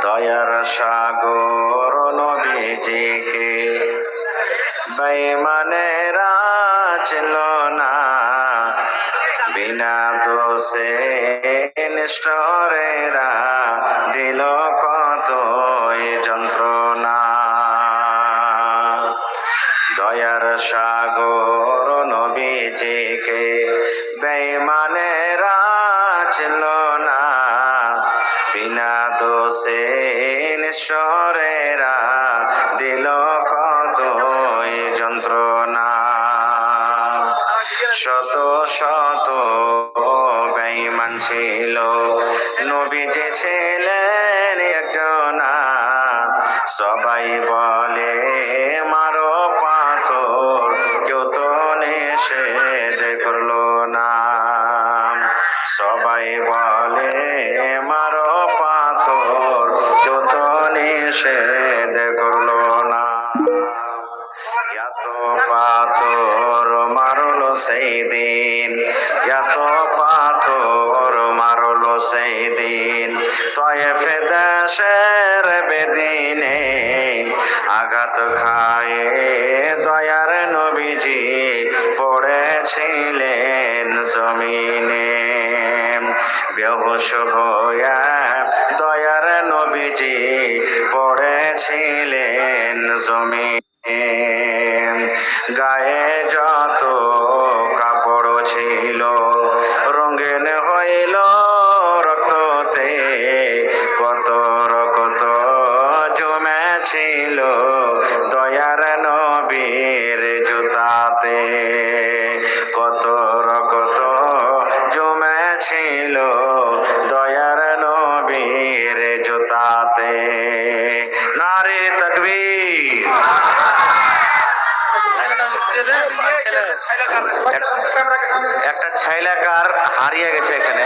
দয়ার সাগর নবীজিকে বেঈমানেরা চিনল না, বিনা দোষে নিষ্ঠুরেরা দিল কত যন্ত্রণা। দয়ার সাগর নবীজিকে বেঈমানেরা চিনল না, বিনা দোষে নিষ্ঠুরেরা দিল কত যন্ত্রণা। শত শত বেঈমান ছিল, নবীজি ছিলেন একজনা। সবাই বলে মারো পাথর, কেউ তো নিষেধ করলো না। সবাই বলে মারো পাথর, কেউ তো নিষেধ করলো না। এত পাথর মারলো সেই দিন, এত পাথর মারলো সেই দিন, তয়েফ দেশের বেদিনে আঘাত খায়ে দয়ার নবীজি পড়েছিলেন জমিনে। বেহুশ হইয়া দয়ার নবীজি পড়েছিলেন জমিনে। গায়ে যত কাপড় ছিল রঙিন হইল রক্ততে, কত রক্ত জমেছিল দয়ার নবীর জুতাতে। কত রক্ত জমেছিল দয়ার নবীর জুতাতে। নারে তাকবীর। একটা ছাইলাকার হারিয়ে গেছে এখানে।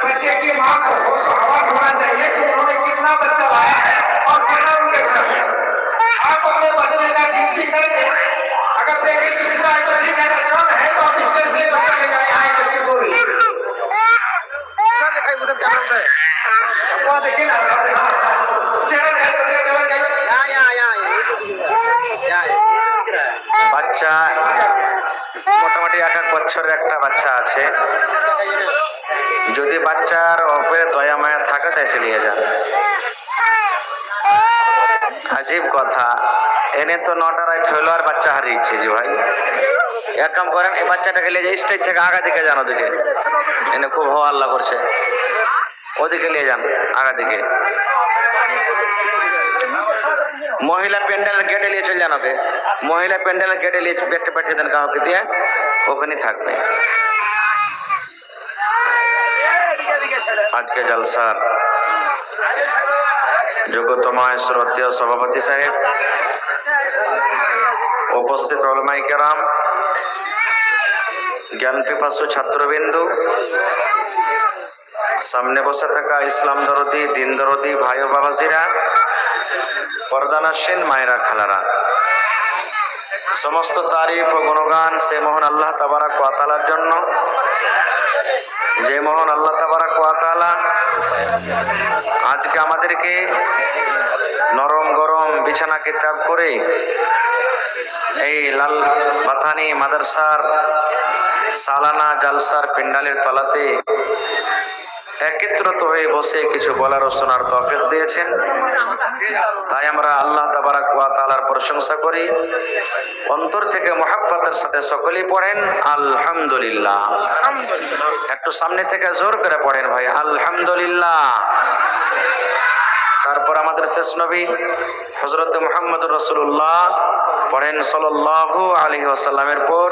बच्चे की माँ को आवाज होना चाहिए कि उन्होंने कितना बच्चा लाया है और कितना उनके साथ है। आप अपने बच्चे का गिनती करके अगर देखें कि पूरा बच्चे का कम है तो आप इसमें से बच्चा ले जाए आए बच्चे को ही दिखाई उधर क्या होता है वहाँ देखिए ना বাচ্চা মোটামুটি 1 বছরের একটা বাচ্চা আছে। যদি বাচ্চার উপরে দয়া মায়া থাকে তাই সে নিয়ে যান। আজীব কথা, এনে তো 9টা রাত হইলো আর বাচ্চা হারিয়েছে। যে ভাই এক কাম করেন, এই বাচ্চাটাকে নিয়ে যাই স্টেজ থেকে আগা দিকে যান, ওদিকে এনে খুব হো আল্লাহ করছে, ওদিকে নিয়ে যান আগা দিকে। মহিলা প্যান্ডেলের গেটে নিয়ে চলে যান ওকে, মহিলা প্যান্ডেলের গেটে নিয়ে পাঠিয়ে দেন কাউকে দিয়ে, ওখানে থাকবে। আজকে জলসার যোগ্যতমায় শ্রদ্ধেয় সভাপতি সাহেব, উপস্থিত উলামায়ে কেরাম, জ্ঞান পিপাসু ছাত্রবিন্দু, সামনে বসে থাকা ইসলাম দরদি দিন দরদি ভাই ও বাবাজিরা, পর্দানাসীন মায়েরা খালারা, সমস্ত তারিফ ও গুণগান সে মহান আল্লাহ তাবারাক ওয়া তাআলার জন্য, যে মহান আল্লাহ তাবারাক ওয়া তাআলা আজকে আমাদেরকে নরম গরম বিছানা কিতাব করে এই লাল বাথানি মাদ্রাসার সালানা জালসার পেন্ডালের তলাতে একত্রিত হয়ে বসে কিছু বলার ও শোনার তৌফিক দিয়েছেন। তাই আমরা আল্লাহ তাবারাক ওয়া তাআলার প্রশংসা করি, অন্তর থেকে মহব্বতের সাথে সকলেই পড়েন আলহামদুলিল্লাহ। একটু সামনে থেকে জোর করে পড়েন ভাই আলহামদুলিল্লাহ। তারপর আমাদের শেষ নবী হযরত মুহাম্মদুর রাসূলুল্লাহ পড়েন সাল্লাল্লাহু আলাইহি ওয়াসাল্লামের পর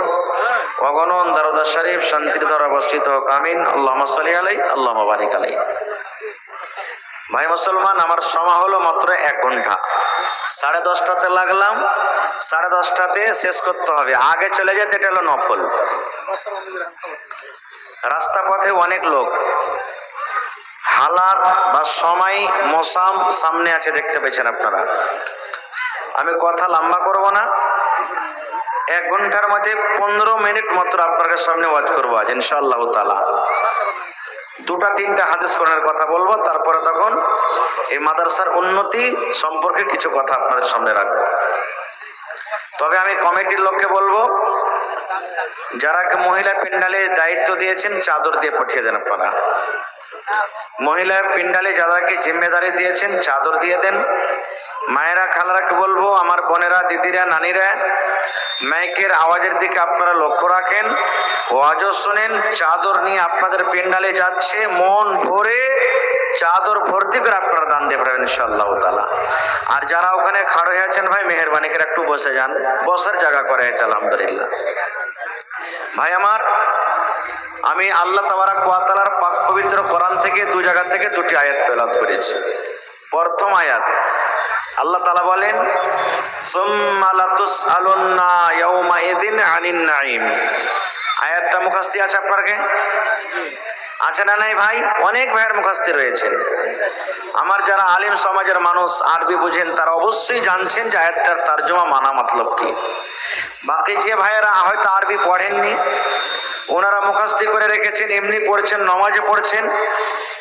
অগণন দরুদ শরীফ শান্তির ধারা বর্ষিত হোক, আমিন। আল্লাহুম্মা সাল্লি আলাইহি আল্লাহুম্মা বারিক আলাইহি। ভাই মুসলমান, আমার সময় হলো মাত্র 1 ঘন্টা। 10:30টাতে লাগলাম, 10:30টাতে শেষ করতে হবে। আগে চলে যেতে এটা হলো নফল। রাস্তা পথে অনেক লোক, হালাত বা সময় মৌসাম সামনে আছে, দেখতে পেয়েছেন আপনারা। আমি কথা লম্বা করব না, 1 ঘন্টার মধ্যে 15 মিনিট মাত্র আপনাদের সামনে ওয়াজ করবো আজ ইনশাআল্লাহ তাআলা। 2-3টা হাদিস কোরআনের কথা বলবো, তারপরে তখন এই মাদ্রাসার উন্নতি সম্পর্কে কিছু কথা আপনাদের সামনে রাখবো। তবে আমি কমিটির লোককে বলবো, যারা মহিলা প্যান্ডালে দায়িত্ব দিয়েছেন চাদর দিয়ে পাঠিয়ে দেন আপনারা। মহিলা প্যান্ডালে যাদেরকে জিম্মেদারি দিয়েছেন চাদর দিয়ে দেন। মায়েরা খালারাকে বলবো, আমার বোনেরা দিদিরা নানিরা, মাইকের আওয়াজের দিকে আপনারা লক্ষ্য রাখেন, ওয়াজও শোনেন। চাদর নিয়ে আপনাদের প্যান্ডালে যাচ্ছে, মন ভরে চাদর ভর্তি করে আপনারা দান দিয়ে পারবেন ইনশাআল্লাহ তাআলা। আর যারা ওখানে খাড়ো হয়ে আছেন ভাই, মেহেরবানি করে একটু বসে যান, বসার জায়গা করে আছে আলহামদুলিল্লাহ। ভাই আমার, আমি আল্লাহ তাবারাক ওয়া তাআলার পাক পবিত্র কোরআন থেকে 2 জায়গা থেকে 2টি আয়াত তেলাওয়াত করেছি। প্রথম আয়াত আল্লাহ তাআলা বলেন, সুম্মা লাতুসআলুন্না ইয়াউমাইযিন আনিন নাঈম। আয়াতটা মুখস্থি আছে আপনার কে? আছে না নাই ভাই? অনেক ভাইয়ের মুখস্থি রয়েছে। আমার যারা আলিম সমাজের মানুষ আরবি বুঝেন তারা অবশ্যই জানছেন যে আয়াতটার তরজমা মানা মতলব কি। বাকি যে ভাইয়েরা হয়তো আরবি পড়েননি, ওনারা মুখস্থি করে রেখেছেন, এমনি পড়ছেন, নামাজে পড়ছেন,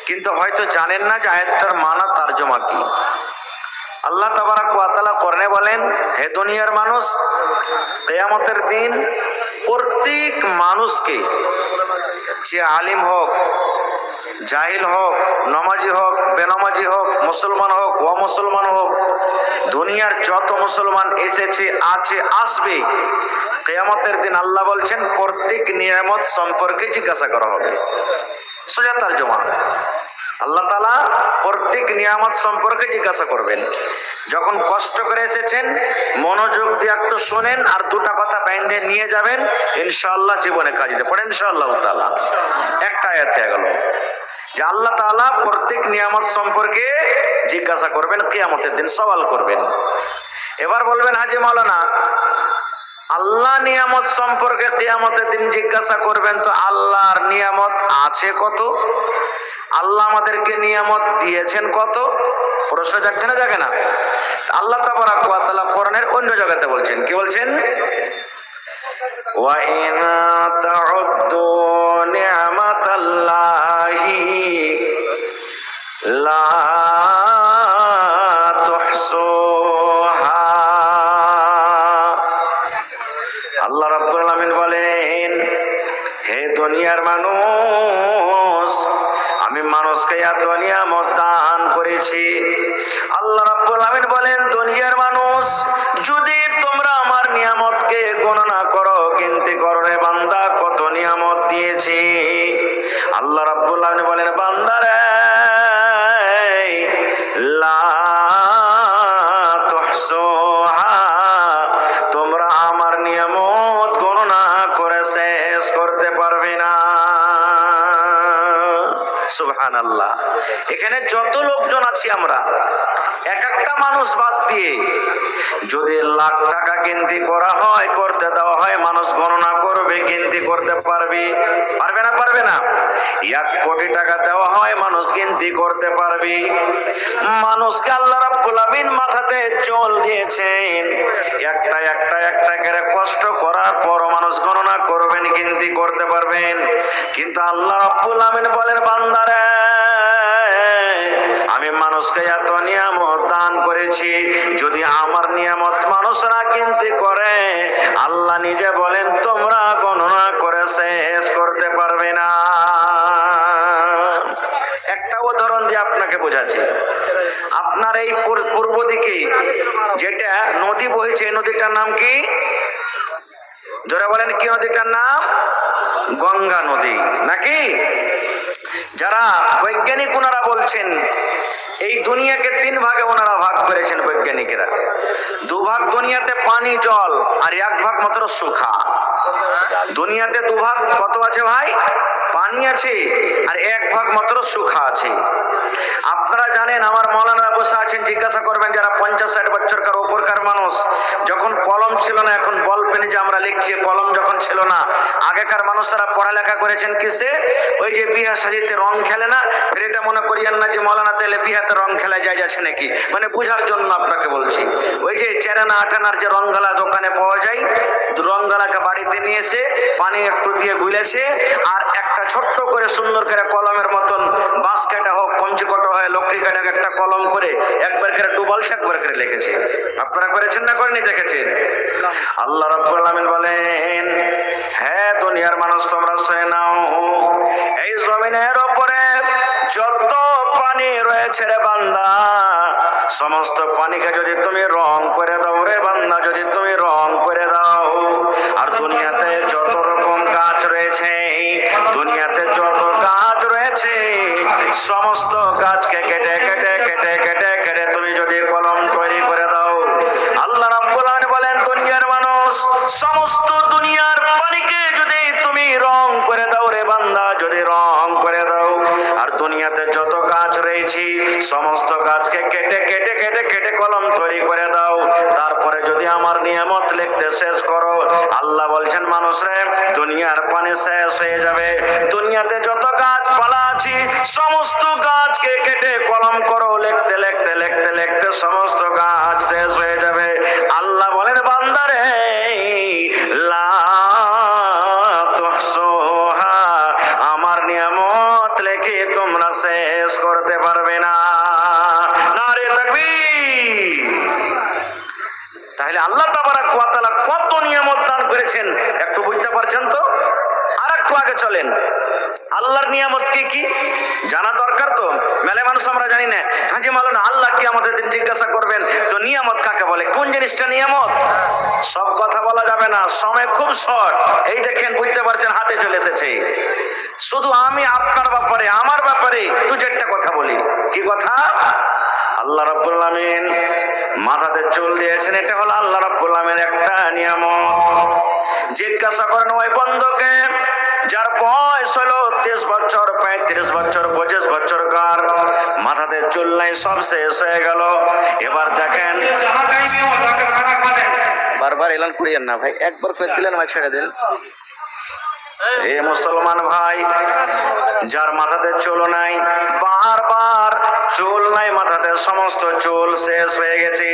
কিন্তু হয়তো জানেন না যে আয়াতটার মানা তরজমা কি। আল্লাহ তাবারাক ওয়া তাআলা কোরআনে বলেন, হে দুনিয়ার মানুষ, কিয়ামতের দিন প্রত্যেক মানুষকে, সে আলিম হোক, জাহিল হোক, নামাজি হোক, বেনামাজি হোক, মুসলমান হোক, অমুসলমান হোক, দুনিয়ার যত মুসলমান এসেছে, আছে, আসবে, কিয়ামতের দিন আল্লাহ বলছেন প্রত্যেক নিয়ামত সম্পর্কে জিজ্ঞাসা করা হবে। সোজা তরজমা, আল্লাহ তাআলা প্রত্যেক নিয়ামত সম্পর্কে জিজ্ঞাসা করবেন। যখন কষ্ট করে এসেছেন মনোযোগ দিয়ে একটু শোনেন, আর 2টা কথা বাইন্ধে নিয়ে যাবেন, ইনশাআল্লাহ জীবনে কাজে দেবে। পড়েন ইনশাআল্লাহ তাআলা। একটা আয়াত হয়ে গেল যে আল্লাহ তাআলা প্রত্যেক নিয়ামত সম্পর্কে জিজ্ঞাসা করবেন, কিয়ামতের দিন সওয়াল করবেন। এবার বলবেন, হাজি মাওলানা, আল্লাহ নিয়ামত সম্পর্কে কিয়ামতের দিন জিজ্ঞাসা করবেন, তো আল্লাহর নিয়ামত আছে কত? আল্লাহ আমাদেরকে নিয়ামত দিয়েছেন কত? প্রশ্ন জাগছে না জাগে না? আল্লাহ তাবারাক ওয়া তাআলা কোরআনের অন্য জায়গাতে বলছেন, কি বলছেন? ওয়া ইন তাউদ্দু নি'মাতাল্লাহি লা তুহসুহা। আল্লাহ রাব্বুল আলামিন বলেন, হে দুনিয়ার মানুষ, আমি মানুষকে এত নিয়ামত দান করেছি। আল্লাহ রাব্বুল আলামিন বলেন, দুনিয়ার মানুষ, যদি তোমরা আমার নিয়ামতকে গণনা করো, গিনতি করো রে বান্দা, কত নিয়ামত দিয়েছি। আল্লাহ রাব্বুল আলামিন বলেন, বান্দারে লা তুহসুহা, তোমরা আমার নিয়ামত গণনা করে শেষ করতে পারবে না। সুবহানাল্লাহ। এখানে যত লোকজন আছি আমরা, এক একটা মানুষ বাদ দিয়ে যদি লাখ টাকা গিনতি করা হয়, করতে দেওয়া হয়, মানুষ গণনা করবে, গিনতি করতে পারবে? পারবে না? পারবে না? 1 কোটি টাকা দেওয়া হয়, মানুষ গিনতি করতে পারবে? মানুষকে আল্লাহ রাব্বুল আলামিন মাথাতে চুল দিয়েছেন, একটা একটা একটা করে কষ্ট করার পর মানুষ গণনা করবেন, গিনতি করতে পারবেন। কিন্তু আল্লাহ রাব্বুল আলামিন বলেন, বান্দারে, আমি মানুষকে এত নিয়ামত দান করেছি, যদি আমার নিয়ামত মানুষরা গিনতি করে, আল্লাহ নিজে বলেন তোমরা গণনা করে শেষ করতে পারবে না। একটা উদাহরণ দিয়ে আপনাকে বোঝাচ্ছি। আপনার এই পূর্ব দিকে যেটা নদী বইছে, এই নদীটার নাম কি? জোরে বলেন, কি নদীটার নাম? গঙ্গা নদী, নাকি? যারা বৈজ্ঞানিক ওনারা বলছেন এই দুনিয়াকে 3 ভাগে ওনারা ভাগ করেছেন বৈজ্ঞানিকেরা। 2 ভাগ দুনিয়াতে পানি জল, আর 1 ভাগ মাত্র শুখা। দুনিয়াতে 2 ভাগ কত আছে ভাই? পানি আছে, আর 1 ভাগ মাত্র শুখা আছে। আপনারা জানেন আমার মৌলানা বসে আছেন, জিজ্ঞাসা করবেন যারা 50-60 বছরকার ওপরকার মানুষ, যখন কলম ছিল না, এখন বল পেনে যে আমরা লিখছি, কলম যখন ছিল না, আগেকার মানুষরা পড়ালেখা করেছেন কিসে? ওই যে বিহা সাজিতে রং খেলে না, ফের এটা মনে করিয়েন না যে মৌলানা তেলে বিহাতে রং খেলা যায় যাচ্ছে নাকি, মানে বুঝার জন্য আপনাকে বলছি। ওই যে চেরানা আটানার যে রংগালা দোকানে পাওয়া যায়, রংগালাকে বাড়িতে নিয়ে এসে পানি একটু দিয়ে গুলেছে, আর একটা ছোট্ট করে সুন্দর করে কলমের মতন বাঁশ কাটা হোক, কঞ্চি কাটা হয়, লকড়ি কাটা একটা কলম করে একবার করে ডুবালছে, একবার করে লিখেছে। আপনারা করেছেন না করেনি? দেখেছেন? আল্লাহ রাব্বুল আলামিন বলেন, হ্যাঁ দুনিয়ার মানুষ তোমরা শুনে নাও, এই জমিনের উপরে যত পানি রয়েছে রে বান্দা, সমস্ত পানিকে যদি তুমি রং করে দাও রে বান্দা, যদি তুমি রং করে দাও, আর দুনিয়াতে যত রকম গাছ রয়েছে, দুনিয়াতে যত গাছ রয়েছে, সমস্ত গাছকে কেটে কেটে কেটে কেটে কেটে তুমি যদি কলম তৈরি করে দাও, আল্লাহ রাব্বুল আলামিন বলেন দুনিয়ার মানুষ, সমস্ত দুনিয়ার পানিকে যদি তুমি রং করে দাও রে বান্দা, যদি রং করে দাও, আর দুনিয়াতে যত গাছ রয়েছে সমস্ত গাছকে কেটে কেটে কেটে কেটে কলম তৈরি করে দাও, তারপরে যদি আমার নিয়ামত লিখতে শেষ করো, আল্লাহ বলছেন মানুষ রে, দুনিয়ার পানি শেষ হয়ে যাবে, দুনিয়াতে যত গাছপালা আছে সমস্ত গাছকে কেটে কলম করো, লিখতে লিখতে লিখতে লিখতে সমস্ত গাছ শেষ হয়ে যাবে। আল্লাহ বলেন বান্দারে, লা তুহসুহা, আমার নিয়ামত লেখে তোমরা শেষ করতে পারবে না। নারে তাকবীর। তাহলে আল্লাহ তাবারাক ওয়া তাআলা কত নিয়ামত দান করেছেন একটু বুঝতে পারছেন তো? আর একটু আগে চলেন, আল্লাহর নিয়ামত কি কি জানা দরকার তো। মেলে মানুষ আমরা জানি না। হাজি মাওলানা আল্লাহ কি আমাদের দিন জিজ্ঞাসা করবেন তো নিয়ামত কাকে বলে, কোন জিনিসটা নিয়ামত? সব কথা বলা যাবে না, সময় খুব শর্ট। এই দেখেন বুঝতে পারছেন, হাতে চলে এসেছে। শুধু আমি আপনার ব্যাপারে, আমার ব্যাপারে দু চারটা কথা বলি। কি কথা? আল্লাহ রাব্বুল আলামিন মাথাতে চুল দিয়েছেন, এটা হলো আল্লাহ রাব্বুল আলামিনের একটা নিয়ামত। জিজ্ঞাসা করেন ওই বন্ধুকে যার বয়স হলো 30 বছর, 35 বছর, 25 বছর, কার মাথাতে চুল নাই, সব শেষ হয়ে গেল। এবার দেখেন, বারবার এলান করিয়েন না ভাই, একবার করে দিলেন ভাই ছেড়ে দেন। এ মুসলমান ভাই, যার মাথাতে চুল নাই, বারবার চুল নাই মাথাতে, সমস্ত চুল শেষ হয়ে গেছে,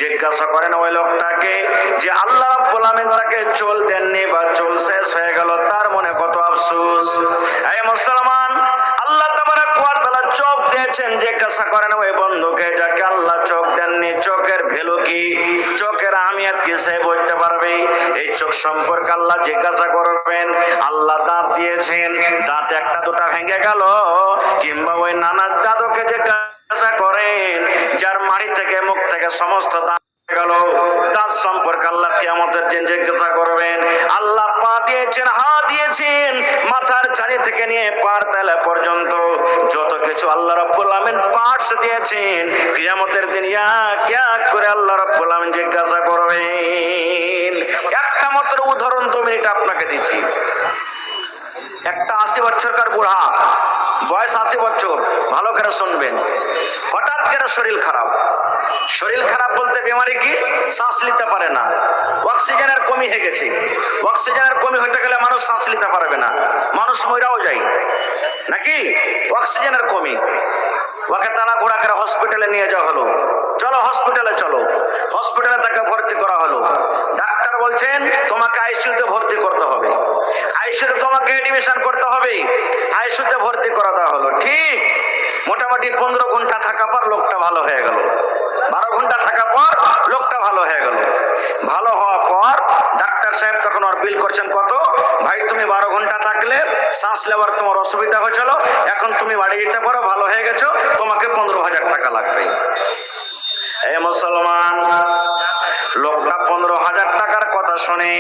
জিজ্ঞাসা করেন ওই লোকটাকে যে আল্লাহ রাব্বুল আলামিন তাকে চুল দেননি বা চুল শেষ হয়ে গেল, তার মনে কত আফসোস। এই মুসলমান, আল্লাহ তাবারাক ওয়া তাআলা চোখ দিয়েছেন, জিজ্ঞাসা করেন ওই বন্ধুকে যাকে আল্লাহ চোখ দেননি, চোখের ভ্যালু কি, চোখের আহমিয়ত কি সে বুঝতে পারবে? এই চোখ সম্পর্কে আল্লাহ জিজ্ঞাসা করবেন। আল্লাহ দাঁত দিয়েছেন, দাঁত একটা দুটা ভেঙে গেল, কিংবা ওই নানা দাঁতকে জিজ্ঞাসা করেন যার মাড়ি থেকে মুখ থেকে সমস্ত দাঁত গেল, দাঁত সম্পর্কে আল্লাহ কিয়ামতের দিন জিজ্ঞাসা করবেন। আল্লাহ পা দিয়েছেন, হাত দিয়েছেন, মাথার চারি থেকে নিয়ে পার তলা পর্যন্ত যত কিছু আল্লাহ রাব্বুল আলামিন পার্টস দিয়েছেন, কিয়ামতের দিন এক এক করে আল্লাহ রাব্বুল আলামিন জিজ্ঞাসা করবেন। একটা মাত্র উদাহরণ 2 মিনিট আপনাকে দিচ্ছি। একটা 80 বছরকার বুড়া, বয়স 80 বছর, ভালো করে শুনবেন, হঠাৎ করে শরীর খারাপ। শরীর খারাপ বলতে বেমারি কি, শ্বাস নিতে পারে না, অক্সিজেনের কমি হয়ে গেছে। অক্সিজেনের কমি হতে গেলে মানুষ শ্বাস নিতে পারবে না, মানুষ মইরাও যায় নাকি, অক্সিজেনের কমি। ওকে তাড়া ঘোড়া করে হসপিটালে নিয়ে যাওয়া হলো, চলো হসপিটালে চলো। হসপিটালে তাকে ভর্তি করা হলো। ডাক্তার বলছেন তোমাকে আইসিইউতে ভর্তি করতে হবে, আইসিইউতে তোমাকে এডমিশন করতে হবে। আইসিইউতে ভর্তি করা দেওয়া হলো। ঠিক মোটামুটি 15 ঘন্টা থাকা পর লোকটা ভালো হয়ে গেল, 12 ঘন্টা থাকা পর লোকটা ভালো হয়ে গেল। ভালো হওয়ার পর ডাক্তার সাহেব তখন ওর বিল করছেন কত, ভাই তুমি 12 ঘন্টা থাকলে শ্বাস নেওয়ার তোমার অসুবিধা হয়েছিল, এখন তুমি বাড়ি যেতে পারো, ভালো হয়ে গেছো, তোমাকে 15,000 টাকা লাগবে। এই মুসলমান, লোকটা 15,000 টাকার কথা শুনে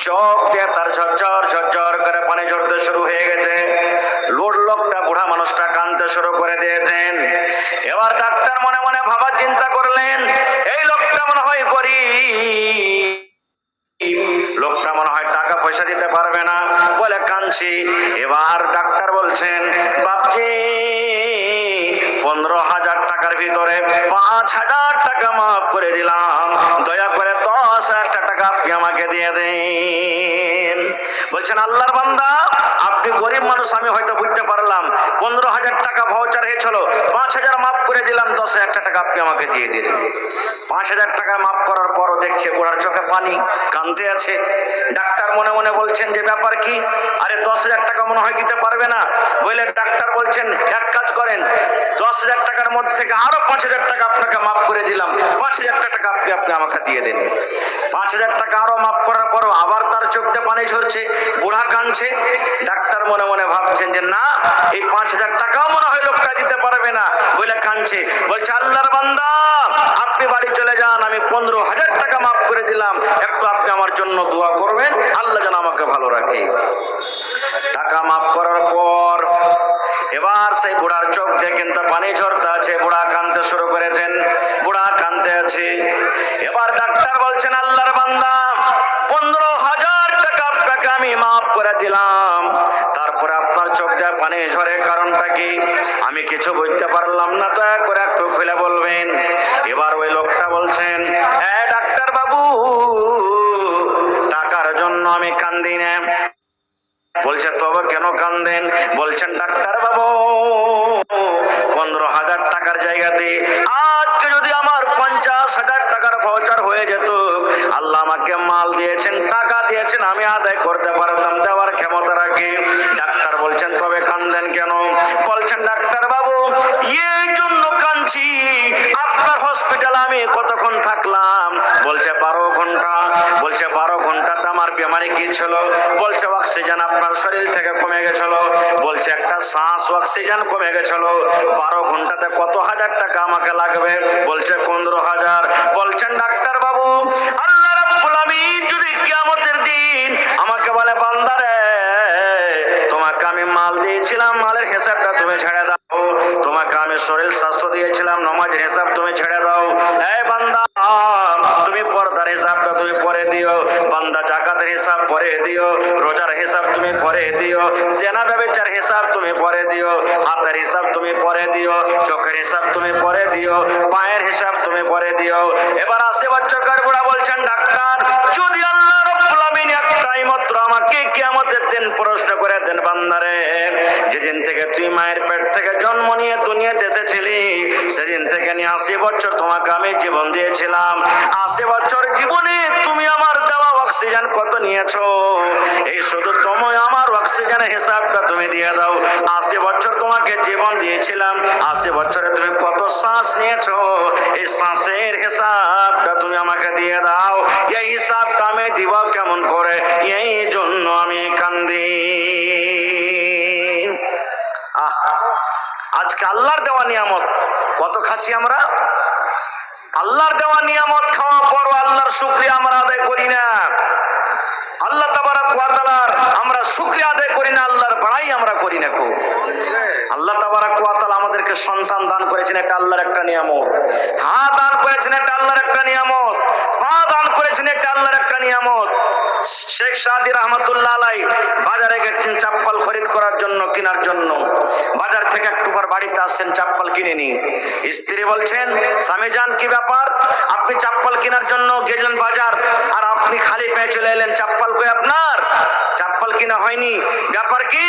চোখ দিয়ে তার ঝরঝর ঝরঝর করে পানি ঝরতে শুরু হয়ে গেছে। লোকটা বুড়া মানুষটা কাঁদতে শুরু করে দিয়েছেন। এবার ডাক্তার মনে মনে ভাবা চিন্তা করলেন, এই লোকটা মনে হয় গরিব, লোকটা মনে হয় টাকা পয়সা দিতে পারবে না বলে কাঁদছি। এবার ডাক্তার বলছেন, বাপজি 15,000 টাকার ভিতরে 5,000 টাকা মাফ করে দিলাম, দয়া করে 10,000 টাকা আপনি আমাকে দিয়ে দেন। বলছেন আল্লাহর বান্দা, আপনি গরিব মানুষ, আমি হয়তো বুঝতে পারলাম, 15,000 টাকা ভাউচার হয়েছিল, 5,000 মাফ করে দিলাম, 10,000 টাকা আপনি আমাকে দিয়ে দিলেন। 5,000 টাকা মাফ করার পরও দেখছে বুড়ার চোখে পানি, কাঁদতে আছে। ডাক্তার মনে মনে বলছেন যে ব্যাপার কি? আরে 10,000 টাকা মনে হয় দিতে পারবে না। বলে ডাক্তার বলছেন এক কাজ করেন, 10,000 টাকার মধ্যে থেকে আরো 5,000 টাকা আপনাকে মাফ করে দিলাম, 5,000 টাকা আপনি আমাকে দিয়ে দেন। 5,000 টাকা আরো মাফ করার পরও আবার তার চোখ দিয়ে পানি ঝরছে, বুড়া কাঁদছে। ডাক্তার মনে মনে ভাবছেন যে না, এই 5,000 টাকাও মনে হয় লোকটা দিতে পারবে না, বলে কাঁদছে। বলছে আল্লাহর বান্দা, আপনি বাড়ি চলে যান, আমি 15,000 টাকা মাফ করে দিলাম, একটু আপনি আমার জন্য দোয়া করবেন, আল্লাহ যেন আমাকে ভালো রাখে। টাকা মাফ করার পর এবার সেই বুড়ার চোখ দিয়ে কিন্তু পানি ঝরতে আছে, বুড়া কাঁদতে শুরু করেছেন, বুড়া কাঁদতে আছে। এবার ডাক্তার বলছেন আল্লাহর বান্দা, 15,000 টাকা আপনাকে আমি মাফ করে দিলাম, তারপরে আপনার চোখ দিয়ে পানি ঝরে কারণটা কি? আমি কিছু বুঝতে পারলাম না, দয়া করে একটু খুলে বলবেন। এবার ওই লোকটা বলছেন, ডাক্তার বাবু, টাকার জন্য আমি কান্দি না। বলছে তবে কেন কান্দেন? বলছেন ডাক্তার বাবু, 15,000 টাকার জায়গাতে আজকে যদি আমার 50,000 টাকার ভাউচার হয়ে যেত, আল্লাহ আমাকে মাল দিয়েছেন, টাকা দিয়েছেন, আমি আদায় করতে পারতাম, দেওয়ার ক্ষমতা রাখি। ডাক্তার বলছেন তবে কান্দেন কেন? বলছেন ডাক্তার বাবু, এই জন্য কাঁদছি, আপনার হসপিটালে আমি কতক্ষণ থাকলাম? বলছে 12 ঘন্টা। বলছে 12 ঘন্টাতে আমার বেমারি কি ছিল? বলছে অক্সিজেন আপনার শরীর থেকে কমে গেছিল। বলছে একটা শ্বাস অক্সিজেন কমে গেছিল। 12 ঘন্টাতে কত হাজার টাকা আমাকে লাগবে? বলছে 15,000। বলছেন ডাক্তার বাবু, আল্লাহ রাব্বুল আমিন যদি কিয়ামতের দিন আমাকে বলে বান্দারে, তোমাকে আমি মাল দিয়েছিলাম, মালের হিসাবটা তুমি ছেড়ে দাও, তোমাকে আমি শরীর স্বাস্থ্য দিয়েছিলাম, নামাজের হিসাব তুমি ছেড়ে দাও, এই বান্দা তুমি পর্দার হিসাবটা তুমি পরে দিও, বান্দা জাকাতের হিসাব পরে দিও, রোজার হিসাব তুমি পরে দিও, জেনা ব্যভিচার হিসাব তুমি পরে দিও, হাতের হিসাব তুমি পরে দিও, চোখের হিসাব তুমি পরে দিও, পায়ের হিসাব তুমি পরে দিও। এবার 80 বছরকার বুড়া বলছেন ডাক্তার, যদি আল্লাহ রাব্বুল আমিন একটাই মাত্র আমাকে কিয়ামতের দিন প্রশ্ন করে দেন, বান্দারে যেদিন থেকে তুই মায়ের পেট থেকে জন্ম নিয়ে দুনিয়াতে এসেছিলি, সেদিন থেকে নিয়ে 80 বছর তোমাকে আমি জীবন দিয়েছিলাম, 80 বছর জীবনে তুমি আমার দেওয়া অক্সিজেন কত নিয়েছো? এই শুধু তুমি আমার অক্সিজেনের হিসাবটা তুমি দিয়ে দাও। 80 বছর তোমাকে জীবন দিয়েছিলাম, 80 বছরে তুমি কত শ্বাস নিয়েছো? এই শ্বাসের হিসাবটা তুমি আমাকে দিয়ে দাও। এই হিসাবটা আমি দিব কেমন করে? এই জন্য আমি কান্দি। আজকে আল্লাহর দেওয়া নিয়ামত কত খাচ্ছি আমরা? আল্লাহর দেওয়া নিয়ামত খাওয়া পর আল্লাহর শুকরিয়া আমরা আদায় করি না। আল্লাহ তাবারক ওয়া তাআলার আমরা শুকরিয়া আদায় করি না, আল্লাহর বড়াই আমরা করি না খুব। আল্লাহ তাবারক ওয়া তাআলা আমাদেরকে সন্তান দান করেছেন, এটা আল্লাহর একটা নিয়ামত। হাত দান করেছেন, এটা আল্লাহর একটা নিয়ামত। পা দান করেছেন, এটা আল্লাহর একটা নিয়ামত। শেখ সাদি রহমাতুল্লাহ আলাইহি বাজারে গেছেন চাপ্পল খরিদ করার জন্য, কেনার জন্য। বাজার থেকে একটু পর বাড়িতে আসছেন, চাপ্পল কিনে নি। স্ত্রী বলছেন, স্বামী জান কি ব্যাপার, আপনি চাপ্পল কেনার জন্য গেলেন বাজার, আর আপনি খালি পায়ে চলে এলেন, চাপ্পল কই আপনার? চাপ্পল কিনা হয়নি, ব্যাপার কি?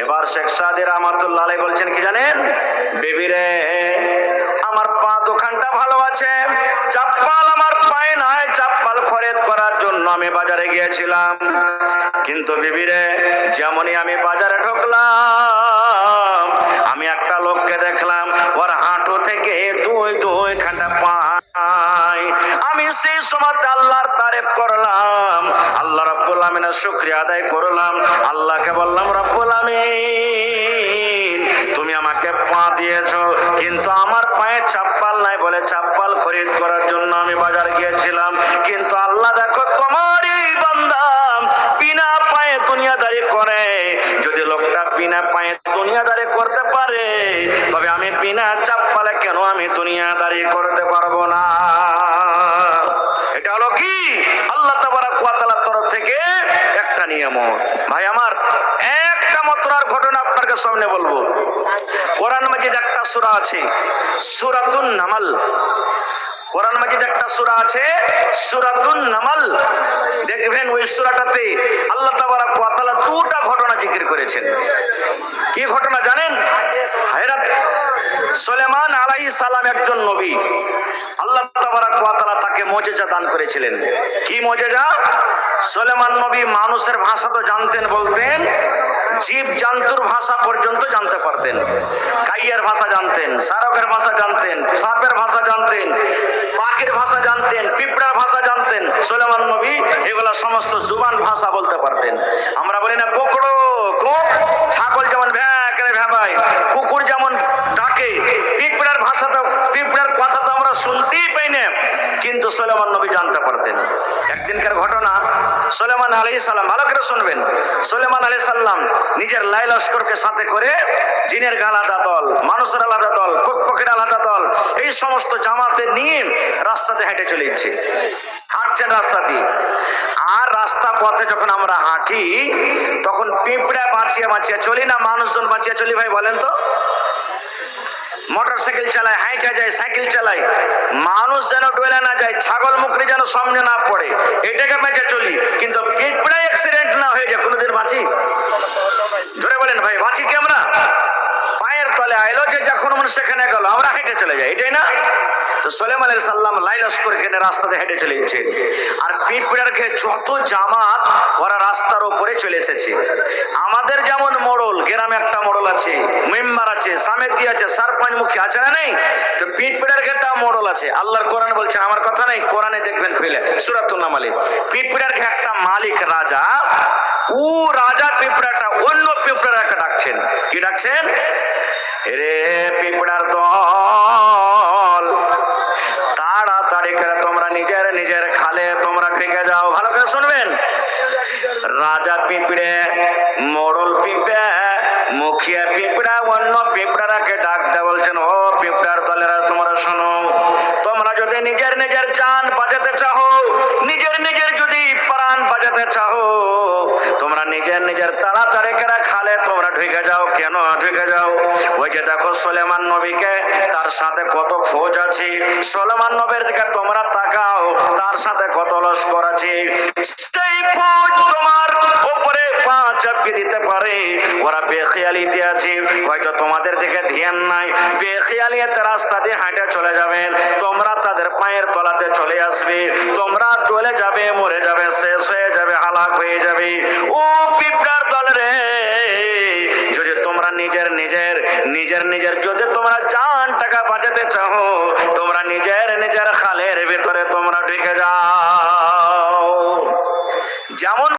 এবার শেখ সাদি রহমাতুল্লাহ আলাইহি বলছেন কি জানেন, বেবি রে, আমার পা দোকানটা ভালো আছে, চাপ্পল আমার পায়ে নাই, চাপ্পল খরিদ করার জন্য আমি বাজারে গিয়েছিলাম। কিন্তু বিবি রে, যেমনই আমি বাজারে ঢুকলাম, আমি একটা লোককে দেখলাম, ওর হাঁটু থেকে দুই খানা পায়। আমি সেই সময় আল্লাহর তারিফ করলাম, আল্লাহ রাব্বুল আমিনের শুকরিয়া আদায় করলাম। আল্লাহকে বললাম, রাব্বুল আমিন তুমি আমাকে পা দিয়েছো, কিন্তু আমার পায়ে চাপ্পল নাই বলে চাপ্পল খরিদ করার জন্য আমি বাজার গিয়েছিলাম। কিন্তু আল্লাহ দেখো, তোমার এই বান্দা বিনা পায়ে দুনিয়াদারি করে। যদি লোকটা বিনা পায়ে দুনিয়াদারি করতে পারে, তবে আমি বিনা চাপ্পলে কেন আমি দুনিয়াদারি করতে পারবো না? এটা হলো কি? আল্লাহ তাবারক ওয়া তাআলার তরফ থেকে একটা নিয়ামত। ভাই আমার, একটা কিয়ামতের ঘটনা আপনাদের সামনে বলবো। কোরআন মাজিদ একটা সূরা আছে সূরাতুন নামল। কোরআন মাজিদ একটা সূরা আছে সূরাতুন নামল। দেখবেন ওই সূরাটাতে আল্লাহ তাবারক ওয়া তাআলা দুটো ঘটনা জিকির করেছেন। কি ঘটনা জানেন? হায়রাত সুলাইমান আলাইহিস সালাম একজন নবী। আল্লাহ তাবারক ওয়া তাআলা তাকে মুজিজা দান করেছিলেন। কি মুজিজা? সুলাইমান নবী মানুষের ভাষা তো জানতেন, বলতেন, জীব জন্তুর ভাষা পর্যন্ত জানতে পারতেন। কাইয়ার ভাষা জানতেন, সারকের ভাষা জানতেন, সাপের ভাষা জানতেন, পাখির ভাষা জানতেন, পিঁপড়ার ভাষা জানতেন। সুলাইমান নবী এগুলা সমস্ত জুবান ভাষা বলতে পারতেন। আমরা বলি না কোকড়ো কোক, ছাগল যেমন ভ্যাঁ করে ভ্যাবায়, কুকুর যেমন ডাকে, পিঁপড়ার ভাষা তো, পিঁপড়ার কথা তো আমরা শুনতেই পাই না, কিন্তু সুলাইমান নবী জানতে পারতেন। একদিনকার ঘটনা, সুলাইমান আলাইহিস সালাম, ভালো করে শুনবেন, সুলাইমান আলাইহিস সালাম নিজের লাই লস্করকে সাথে করে জিনের আলাদা দল, মানুষের আলাদা দল, পক্ষের আলাদা দল, এই সমস্ত জামাতে নিয়ে রাস্তাতে হেঁটে চলে যাচ্ছে। হাঁটছেন রাস্তা দিয়ে, আর রাস্তা পথে যখন আমরা হাঁটি তখন পিঁপড়া বাঁচিয়ে বাঁচিয়ে চলি না, মানুষজন বাঁচিয়ে চলি? ভাই বলেন তো। মোটর সাইকেল চালায়, হাইটা যায়, সাইকেল চালায়, মানুষ যেন ডোলে না যায়, ছাগল মুকরি যেন সামনে না পড়ে, এটাকে বেঁচে চলি। কিন্তু পিঁপড়া অ্যাক্সিডেন্ট না হয়ে যায়, কোনোদিন বাঁচি? জোরে বলেন ভাই, বাঁচি কি আমরা? পায়ের তলে আইলো যে যখন মনে সেখানে গেল, আমরা হেঁটে চলে যাই, এটাই না? তো সুলাইমান আলাইহিস সালাম লাইলাস করে কেনে রাস্তাতে হেঁটে চলে যাচ্ছে, আর পিঁপড়ার খেয়ে যত জামাত ওরা রাস্তার উপরে চলে এসেছে। আমাদের যেমন মোড়ল, গ্রামে একটা মোড়ল আছে, মেম্বার আছে, সামেতি আছে, সারপঞ্চ মুখী আছে না নেই? তো পিঁপড়ার খেয়ে তা মোড়ল আছে। আল্লাহর কোরআন বলছে, আমার কথা নেই, কোরআনে দেখবেন খুলে সূরাতুন নামলে, পিঁপড়ার খেয়ে একটা মালিক রাজা, ও রাজা পিঁপড়াটা অন্য পিঁপড়াকে ডাকছেন। কি ডাকছেন? রে পিঁপড়ার দল, তাড়াতাড়ি করে তোমরা নিজের নিজের খালে তোমরা ঢেকে যাও। ভালো করে শুনবেন, রাজা পিঁপড়ে, মোড়ল পিঁপড়ে, মুখিয়া পিঁপড়া অন্য পিঁপড়াকে ডাক দেয়, বলছেন, ও পিঁপড়ার দলেরা তোমরা শোনো, তোমরা যদি নিজের নিজের জান বাঁচাতে চাও, নিজের নিজের যদি প্রাণ বাঁচাতে চাও, তোমরা নিজের নিজের তাড়াতাড়ি করে খালে তোমরা ঢুকে যাও। কেন ঢুকে যাও? ওই যে দেখো সুলাইমান নবীকে, তার সাথে কত ফৌজ আছে, সুলাইমান নবীর দিকে তোমরা তাকাও, তার সাথে কত লস্কর আছে, সেই ফৌজ তোমার উপরে পা চাপিয়ে দিতে পারে। ওরা বেখেয়ালিতে আছে, হয়তো তোমাদের দিকে ধ্যান নাই, বেখেয়ালিতে রাস্তা দিয়ে হাঁটে চলে যাবেন, তোমরা তাদের পায়ের তলাতে চলে আসবে, তোমরা চলে যাবে, মরে যাবে, শেষ হয়ে যাবে, হালাক হয়ে যাবে। ও পিঁপড়ার দল রে, যদি তোমরা নিজের নিজের নিজের নিজের যদি তোমরা জান টাকা বাঁচাতে চাও, তোমরা নিজের নিজের খালের ভিতরে তোমরা ঢুকে যাও। যেমন